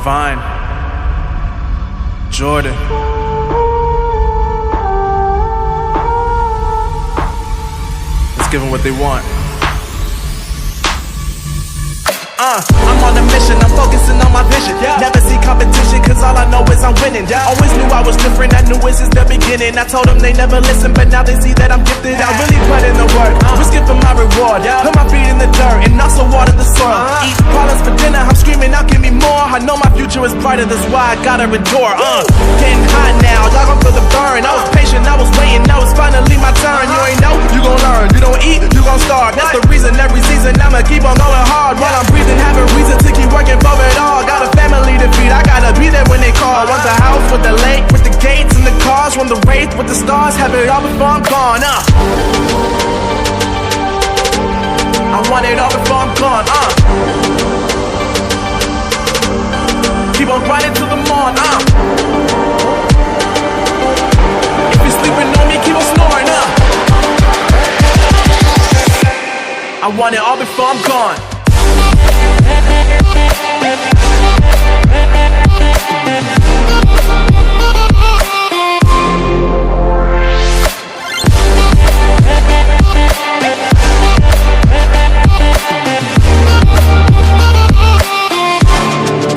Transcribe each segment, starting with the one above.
Divine, Jordan. Let's give them what they want. I'm on a mission, I'm focusing on my vision. Never see competition, cause all I know is I'm winning. Always knew I was different, I knew it since the beginning. I told them they never listen, but now they see that I'm gifted. I really put in the work, risking for my reward. Put my feet in the dirt, and also water the soil. Eat problems for dinner, I'm screaming out, give me more. I know my future is brighter, that's why I gotta endure. Getting hot now, y'all gon' feel the burn. I was patient, I was waiting, now it's finally my turn. You ain't know, you gon' learn. You don't eat, you gon' starve. That's the reason every season I'ma keep on going hard. While I'm breathing, having reason to keep working for it all. Got a family to feed, I gotta be there when they call. Want the house with the lake, with the gates and the cars. Want the wraith with the stars, have it all before I'm gone. I want it all before I'm gone. Keep on grinding till the morn. If you're sleeping on me, keep on snoring. I want it all before I'm gone.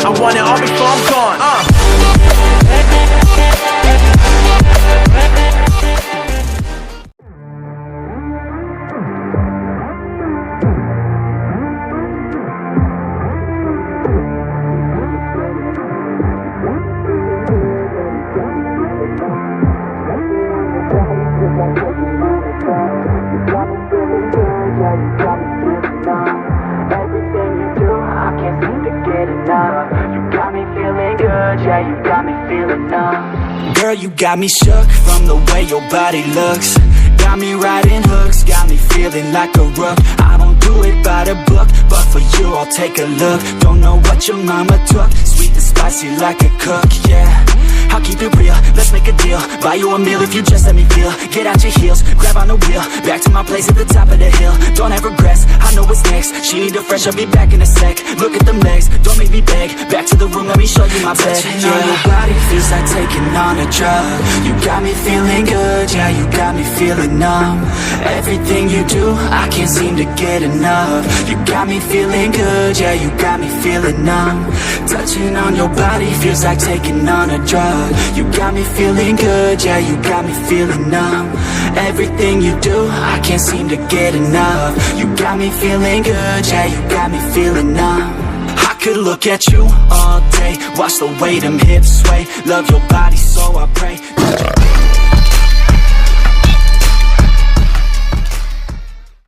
I want it all before I'm gone. Girl, you got me shook from the way your body looks. Got me riding hooks, got me feeling like a rook. I don't do it by the book, but for you I'll take a look. Don't know what your mama took, sweet and spicy like a cook, yeah. I'll keep it real, let's make a deal. Buy you a meal if you just let me feel. Get out your heels, grab on the wheel. Back to my place at the top of the hill. Don't have regrets, I know what's next. She need a fresh, I'll be back in a sec. Look at them legs, don't make me beg. Back to the room, let me show you my bed. Touching on your body feels like taking on a drug. You got me feeling good, yeah, you got me feeling numb. Everything you do, I can't seem to get enough. You got me feeling good, yeah, you got me feeling numb. Touching on your body feels like taking on a drug. You got me feeling good, yeah, you got me feeling numb. Everything you do, I can't seem to get enough. You got me feeling good, yeah, you got me feeling numb. I could look at you all day, watch the way them hips sway. Love your body, so I pray.